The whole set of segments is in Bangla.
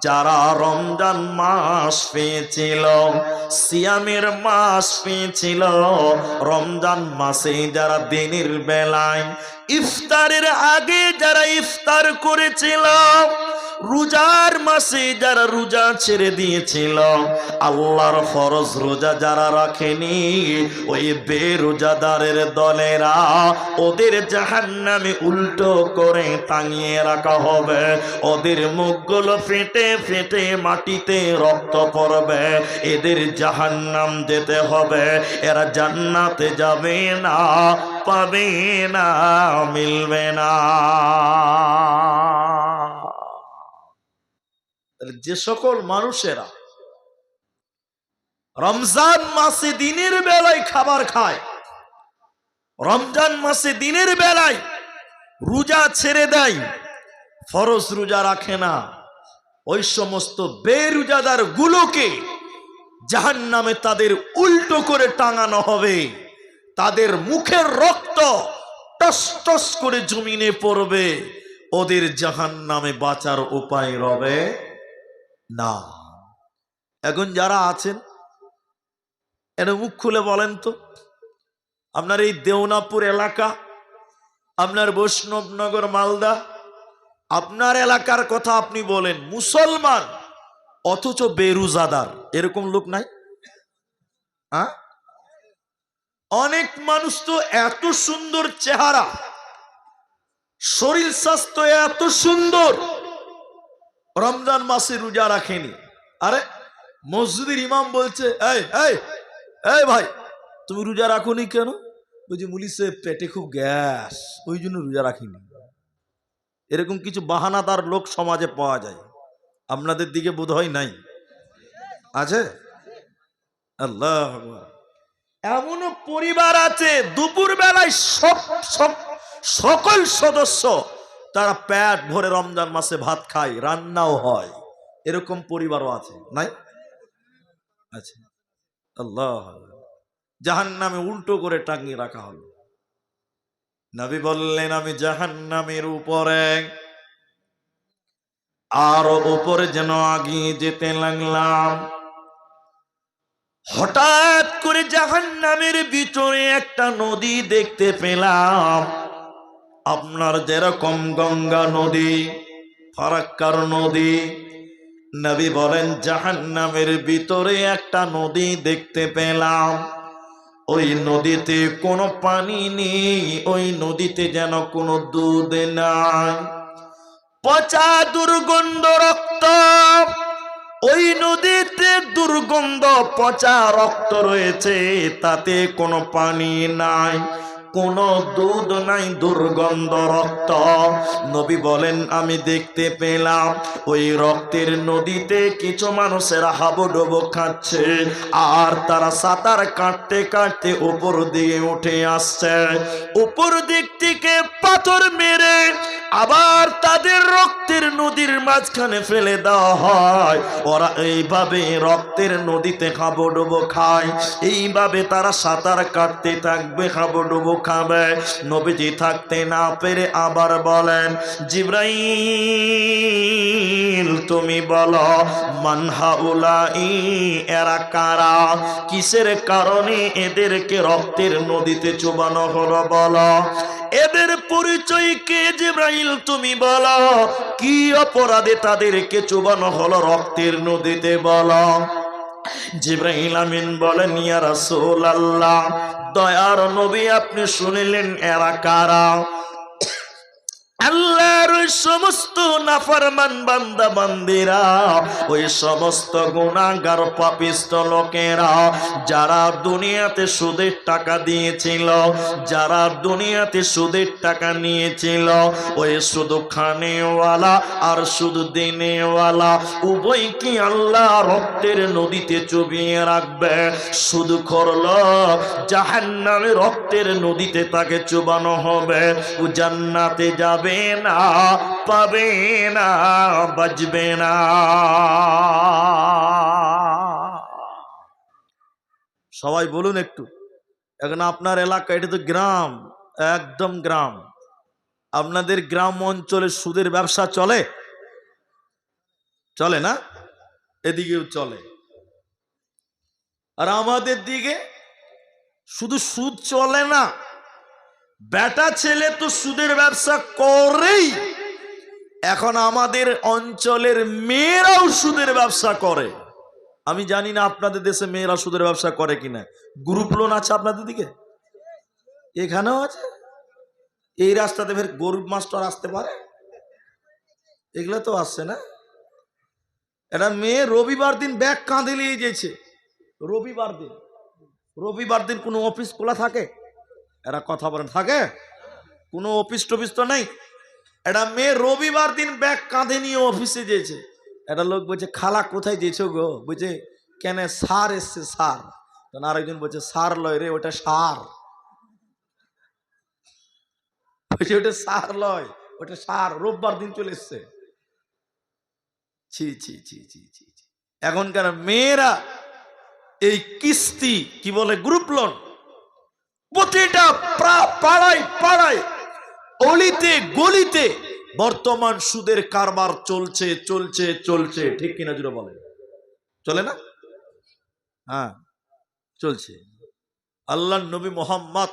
যারা রমজান মাস পেয়েছিল, সিয়ামের মাস পেয়েছিল, রমজান মাসে যারা দিনের বেলায় ইফতারের আগে যারা ইফতার করেছিল, রোজার মাসে যারা রোজা ছেড়ে দিয়েছিল, আল্লাহর ফরজ রোজা যারা রাখেনি, ওই বেরোজাদারের দলেরা ওদের জাহান্নামে উল্টো করে টাঙিয়ে রাখা হবে। ওদের মুখগুলো ফেটে ফেটে মাটিতে রক্ত পড়বে। এদের জাহান্নাম যেতে হবে, এরা জান্নাতে যাবে না, পাবে না, মিলবে না। যে সকল মানুষেরা রমজান মাসে দিনের বেলায় খাবার খায়, রমজান মাসে দিনের বেলায় রোজা ছেড়ে দেয়, ফরজ রোজা রাখে না, ওই সমস্ত বেরোজাদার গুলোকে জাহান্নামে তাদের উল্টো করে টাঙানো হবে। তাদের মুখের রক্ত টস টস করে জমিনে পড়বে। ওদের জাহান্নামে বাঁচার উপায় রবে না। এখন যারা আছেন এটা মুখ খুলে বলেন তো, আপনার এই দেওনাপুর এলাকা, আপনার বৈষ্ণবনগর মালদা, আপনার এলাকার কথা আপনি বলেন, মুসলমান অথচ বেরোজাদার, এরকম লোক নাই? অনেক মানুষ তো এত সুন্দর চেহারা, শরীর স্বাস্থ্য এত সুন্দর, রমজান মাসে রোজা রাখেনি। আরে মসজিদের ইমাম বলছে, এই এই এই ভাই, তুমি রোজা রাখোনি কেন? বলছি মুলিসে পেটে খুব গ্যাস, ওই জন্য রোজা রাখিনি। এরকম কিছু বাহানাদার লোক সমাজে পাওয়া যায়। আপনাদের দিকে বোধ হয় নাই, আছে? আল্লাহ, এমনও পরিবার আছে দুপুর বেলায় সকল সদস্য তারা পেট ভরে রমজান মাসে ভাত খায়, রান্নাও হয়, এরকম পরিবারও আছে, নাই? আছে। আল্লাহ, জাহান্নামে উল্টো করে টাঙিয়ে রাখা হলো। নবী বললেন, আমি জাহান্নামের উপরে আরো উপরে যেন আগিয়ে যেতে লাগলাম। হঠাৎ করে জাহান্নামের ভিতরে একটা নদী দেখতে পেলাম। আপনার যেরকম গঙ্গা নদী, ফারাক্কার নদী, নবী বলেন জাহান্নামের ভিতরে একটা নদী দেখতে পেলাম। ওই নদীতে কোনো পানি নেই, ওই নদীতে যেন কোনো দুধ নাই, পচা দুর্গন্ধ রক্ত। ওই নদীতে দুর্গন্ধ পচা রক্ত রয়েছে, তাতে কোনো পানি নাই, কোনো দুধ নাই, দুর্গন্ধ রক্ত। নবী বলেন আমি দেখতে পেলাম ওই রক্তের নদীতে কিছু মানুষেরা হাবুডুবু খাচ্ছে, আর তারা সাঁতার কাটতে কাটতে উপর দিকে উঠে আসছে। উপর দিক থেকে পাথর মেরে আবার তাদের রক্তের নদীর মাঝখানে ফেলে দেওয়া হয়। ওরা এইভাবে রক্তের নদীতে হাবুডুবু খায়, এইভাবে তারা সাঁতার কাটতে থাকবে, হাবুডুবু খাবে। নবীজি থাকতে না পেরে আবার বলেন, জিবরাইল তুমি বলো, মান হাউলাই, এরা কারা, কিসের কারণে এদেরকে রক্তের নদীতে চুবানো হলো, বলো এদের পরিচয় কে? জিবরাইল তুমি বলো, কি অপরাধে তাদেরকে চুবানো হলো রক্তের নদীতে, বলো। জিবরাইল আমিন বলেন, ইয়া রাসূলুল্লাহ, দয়ার নবী আপনি শুনিলেন এরা কারা? আল্লাহর ওই সমস্ত নাফরমান বান্দা বান্দিরা, ওই সমস্ত গুনাহগার পাপিষ্ট লোকেরা, যারা দুনিয়াতে সুদের টাকা দিয়েছিল, যারা দুনিয়াতে সুদের টাকা নিয়েছিল, ওই শুধু খানেওয়ালা আর শুধু দিনেওয়ালা উভয় কি আল্লাহ রক্তের নদীতে চুবিয়ে রাখবে। শুধু করল জাহান্নামে রক্তের নদীতে তাকে চুবানো হবে, ও জান্নাতে যাবে না, পাবে না, বাঁচবে না। সবাই বলুন একটু, এখন আপনার এলাকা, এটা তো গ্রাম, একদম গ্রাম, আপনাদের গ্রাম অঞ্চলে সুদের ব্যবসা চলে? চলে না? এদিকেও চলে। আর আমাদের দিকে শুধু সুদ চলে না, বেটা ছেলে তো সুদের ব্যবসা করেই, এখন আমাদের অঞ্চলের মেয়েরাও সুদের ব্যবসা করে। আমি জানি না আপনাদের দেশে মেয়েরা সুদের ব্যবসা করে কিনা। গ্রুপ লোন আছে আপনাদের দিকে? এখানেও আছে। এই রাস্তাতে ফের গরিব মাস্টার আসতে পারে? এগুলো তো আসছে না। একটা মেয়ে রবিবার দিন ব্যাগ কাঁধে নিয়ে গেছে। রবিবার দিন কোনো অফিস খোলা থাকে? এরা কথা বলেন, থাকে? কোনো অফিস টফিস তো নেই। একটা মেয়ে রবিবার দিন ব্যাগ কাঁধে নিয়ে অফিসে যেছে। একটা লোক বলছে, খালা কোথায় যেছো গো? বলছে, কেন? সার এসছে, সার। তখন আরেকজন বলছে, সার লয় রে, ওটা সার। বলছে, ওটা সার লয়, ওটা সার। রোববার দিন চলে এসছে। ছি ছি ছি ছি ছি। এখনকার মেয়েরা এই কিস্তি কি বলে, গ্রুপ লোন, প্রতিটা পাড়ায় পাড়ায়, অলিতে গলিতে বর্তমান সুদের কারবার চলছে চলছে চলছে। ঠিক কিনা জুড়ে বলে? চলে না? হ্যাঁ, চলছে। আল্লাহর নবী মুহাম্মদ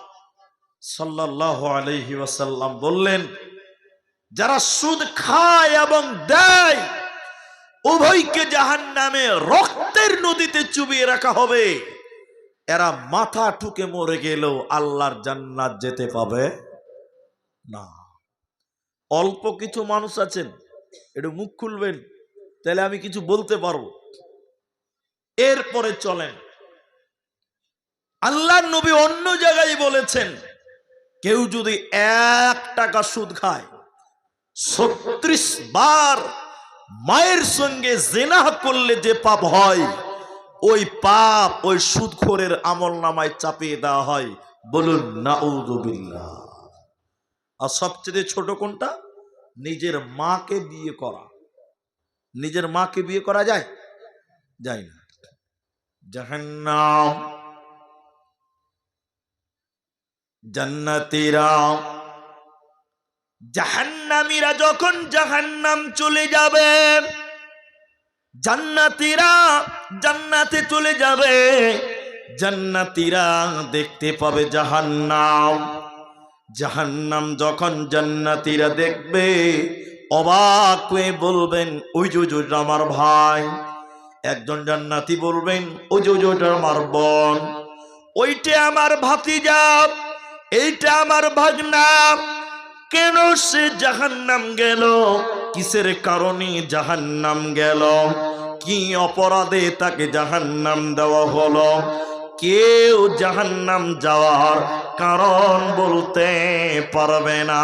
সাল্লাল্লাহু আলাইহি ওয়াসাল্লাম বললেন, যারা সুদ খায় এবং দেয় উভয়কে জাহান্নামে রক্তের নদীতে চুবিয়ে রাখা হবে। এরা মাথা ঠুকে মরে গেলেও আল্লাহর জান্নাত যেতে পাবে না। অল্প কিছু মানুষ আছেন, একটু মুখ খুলবেন, তাহলে আমি কিছু বলতে পারবো। এরপরে চলেন, আল্লাহর নবী অন্য জায়গায় বলেছেন, কেউ যদি 1 টাকা সুদ খায়, 36 বার মায়ের সঙ্গে জিনা করলে যে পাপ হয়, ওই পাপ ওই সুদখোরের আমলনামায় চাপিয়ে দেওয়া হয়। বলুন নাউযুবিল্লাহ। আর সবচেয়ে ছোট কোনটা? নিজের মাকে বিয়ে করা। নিজের মাকে বিয়ে করা যায়? যায় না। জাহান্নাম, জান্নাতীরা, জাহান্নামীরা যখন জাহান্নাম চলে যাবে, জান্নাতীরা জান্নাতে চলে যাবে। জান্নাতীরা দেখতে পাবে জাহান্নাম। জাহান্নাম যখন জান্নাতীরা দেখবে, অবাক হয়ে বলবেন, ওই যে আমার ভাই। একজন জান্নাতি বলবেন, ওই যে আমার বোন, ওইটা আমার ভাতিজা, এইটা আমার ভাগনা। কেন সে জাহান্নাম গেল? কিসের কারণে জাহান্নাম গেল? কি অপরাধে তাকে জাহান্নাম দেওয়া হলো? কেউ জাহান্নাম যাওয়ার কারণ বলতে পারবে না।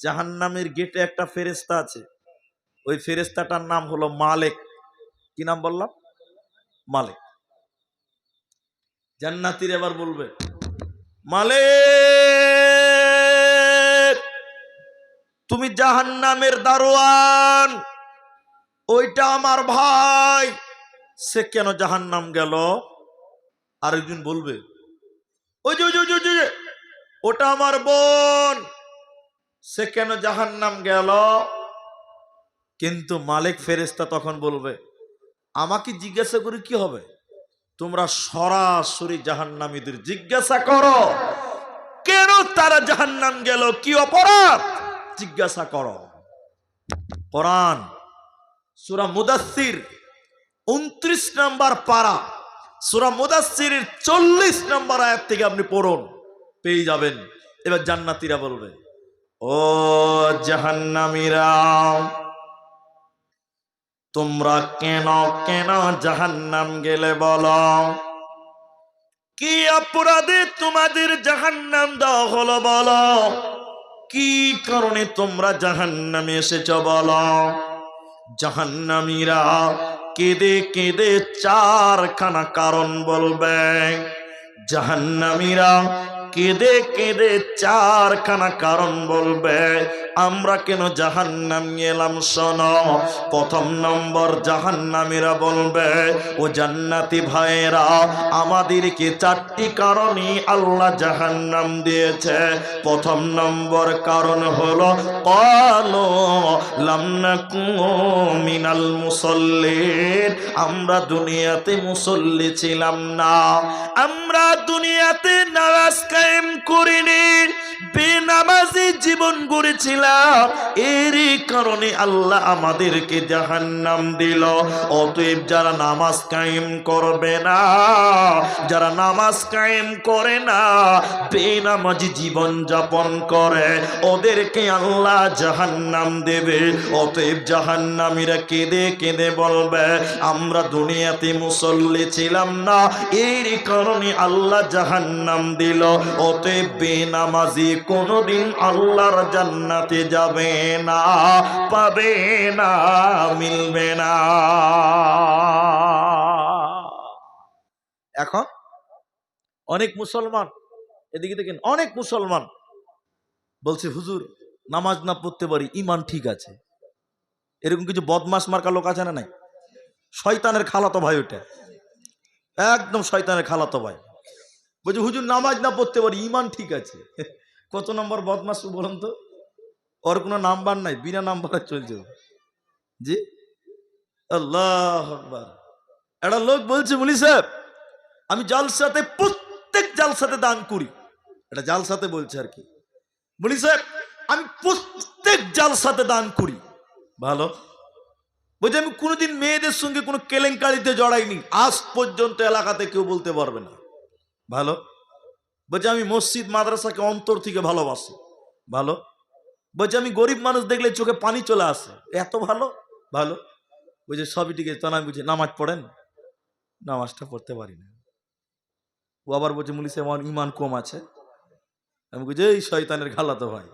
জাহান্নামের গেটে একটা ফেরেশতা আছে, ওই ফেরেশতাটার নাম হলো মালিক। কি নাম বললাম? মালিক। জান্নাতীরা এবার বলবে, মালিক, তুমি জাহান্নামের দারোয়ান, ওইটা আমার ভাই, সে কেন জাহান্নাম গেল? আরেকজন বলবে, ওই যে ওটা আমার বোন, সে কেন জাহান্নাম গেল? কিন্তু মালিক ফেরেশতা তখন বলবে, আমাকে জিজ্ঞাসা করে কি হবে? তোমরা সরাসরি জাহান্নামীদের জিজ্ঞাসা করো, কেন তারা জাহান্নাম গেল, কি অপরাধ, জিজ্ঞাসা করো। কোরআন সূরা মুদাসসির 29 নম্বর পারা, সূরা মুদাসসিরের 40 নম্বর আয়াত থেকে আপনি পড়ুন, পেয়ে যাবেন। এবার জান্নাতীরা বলবে, ও জাহান্নামীরা, তোমরা কেন কেন জাহান্নাম গেলে বলো? কি অপরাধে তোমাদের জাহান্নাম দেওয়া হলো বলো? কি কারণে তোমরা জাহান্নামে এসেছো বলো? জাহান্নামীরা কেঁদে কেঁদে 4খানা কারণ বলবে। জাহান্নামীরা কেঁদে কেঁদে 4খানা কারণ বলবে। আমরা কেন জাহান্নাম গেলাম শোনো। প্রথম নম্বর জাহান্নামীরা বলবে, ও জান্নাতি ভাইয়েরা, আমাদেরকে চারটি কারণে আল্লাহ জাহান্নাম দিয়েছে। প্রথম নম্বর কারণ হলো ক্বালু লাম নাকু মিনাল মুসাল্লিন, আমরা দুনিয়াতে মুসল্লি ছিলাম না, আমরা দুনিয়াতে নামাজ কায়েম করিনি, বেনামাজি জীবন গড়েছিলাম, এরই কারণে আল্লাহ আমাদেরকে জাহান্নাম দিল। অতএব যারা নামাজ কায়েম করবে না, যারা নামাজ কায়েম করে না, বেনামাজি জীবন যাপন করে, ওদেরকে আল্লাহ জাহান্নাম দেবে। অতএব জাহান্নামীরা কেঁদে কেঁদে বলবে, আমরা দুনিয়াতে মুসল্লি ছিলাম না, এরই কারণে আল্লাহ জাহান্নাম দিল। অতএব বেনামাজি কোনদিন আল্লাহর জান্নাতে যাবে না, পাবে না, মিলবে না। এখন অনেক মুসলমান, এদিকে দেখেন, অনেক মুসলমান বলছে হুজুর নামাজ না পড়তে পারি, ঈমান ঠিক আছে। এরকম কিছু বদমাস মার্কা লোক আছে না নাই? শয়তানের খালাতো ভাই, ওটা একদম শয়তানের খালাতো ভাই। বলছে হুজুর নামাজ না পড়তে পারি, ঈমান ঠিক আছে। কত নম্বর বদমাস বলুন তো? ওর কোনো নাম্বার নাই, বিনা নাম্বারে চলছে। জি, আল্লাহ আকবার। একটা লোক বলছে মুলি সাহেব আমি জালসাতে, প্রত্যেক জালসাতে দান করি। এটা জালসাতে বলছে আর কি। মুলি সাহেব আমি প্রত্যেক জালসাতে দান করি। ভালো। বলছে আমি কোনোদিন মেয়েদের সঙ্গে কোনো কেলেঙ্কারিতে জড়াইনি, আজ পর্যন্ত এলাকাতে কেউ বলতে পারবে না। ভালো। বলছে আমি মসজিদ মাদ্রাসাকে অন্তর থেকে ভালোবাসি। ভালো। বলছে আমি গরিব মানুষ দেখলে চোখে পানি চলে আসে, এত ভালো। ভালো। বলছে সবই ঠিক আছে, আমি বুঝি নামাজ পড়েন? নামাজটা পড়তে পারি না। ও আবার বলছে মুলি সাহেব আমার ঈমান কম আছে। আমি বলছি এই শয়তানের খালাতো ভাই,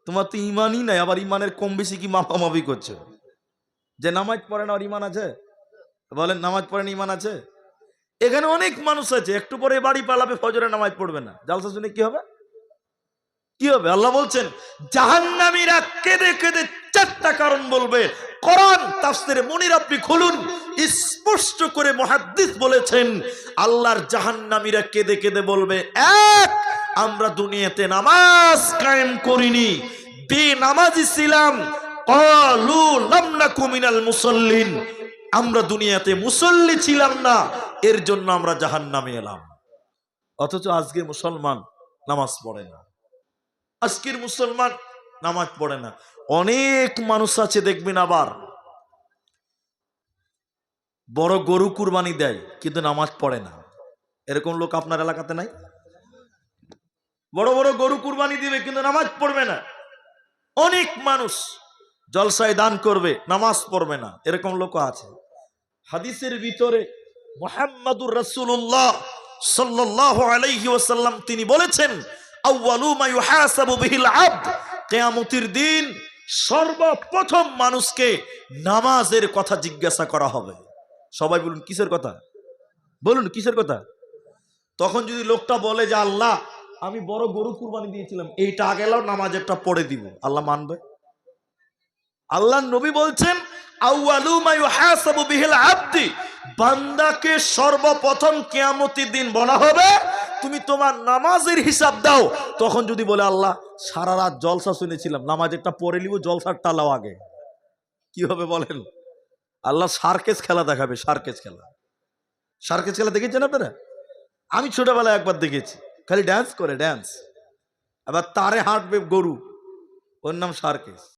তোমার তো ঈমানই নাই, আবার ঈমানের কম বেশি কি মাপামাপি করছো? যে নামাজ পড়ে না ওর ঈমান আছে? বলেন নামাজ পড়েন ঈমান আছে? এখানে অনেক মানুষ আছে একটু পরে বাড়ি পালাবে, ফজরে নামাজ পড়বে না, জালসা শুনে কি হবে? কি হবে? আল্লাহ বলছেন জাহান্নামীরা কেঁদে কেঁদে চারটা কারণ বলবে। কোরআন তাফসীরে মুনির আপনি খুলুন, স্পষ্ট করে মুহাদ্দিস বলেছেন আল্লাহর জাহান্নামীরা কেঁদে কেঁদে বলবে, এক, আমরা দুনিয়াতে নামাজ কায়েম করিনি, বেনামাজি ছিলাম। ক্বালু লাম নাকু মিনাল মুসাল্লিন, আমরা দুনিয়াতে মুসল্লি ছিলাম না, এর জন্য আমরা জাহান্নামে এলাম। অথচ আজকের মুসলমান নামাজ পড়ে না, আজকের মুসলমান নামাজ পড়ে না। অনেক মানুষ আছে দেখবেন আবার বড় গরু কুরবানি দেয় কিন্তু নামাজ পড়ে না। এরকম লোক আপনার এলাকাতে নাই? বড় বড় গরু কুরবানি দিবে কিন্তু নামাজ পড়বে না। অনেক মানুষ জলসায় দান করবে, নামাজ পড়বে না, এরকম লোক আছে। হাদিসের ভিতরে মুহাম্মাদুর রাসূলুল্লাহ সাল্লাল্লাহু আলাইহি ওয়াসাল্লাম তিনি বলেছেন আউয়ালু মা ইউহাসাবু বিহিল আবদ, কিয়ামতের দিন সর্বপ্রথম মানুষকে নামাজের কথা জিজ্ঞাসা করা হবে। সবাই বলুন কিসের কথা? বলুন কিসের কথা? তখন যদি লোকটা বলে যে আল্লাহ আমি বড় গরু কুরবানি দিয়েছিলাম, এইটা আগে লাও, নামাজেরটা পড়ে দিব, আল্লাহ মানবে? আল্লাহর নবী বলছেন আউয়ালু মা ইউহাসাবু বিহিল আবদি, বান্দাকে সর্বপ্রথম কিয়ামতের দিন বলা হবে তুমি তোমার নামাজের হিসাব দাও। তখন যদি বলে আল্লাহ সারা রাত জলসা শুনেছিলাম, নামাজেরটা পড়ে নিব, জলসার টালাও আগে, কি হবে বলেন? আল্লাহ সার্কেস খেলা দেখাবে। সার্কেস খেলা, সার্কেস খেলা দেখেছেন আপনারা? আমি ছোটবেলায় একবার দেখেছি, খালি ড্যান্স করে, ড্যান্স, আবার তারে হাঁটবে গরু, ওর নাম সার্কেস।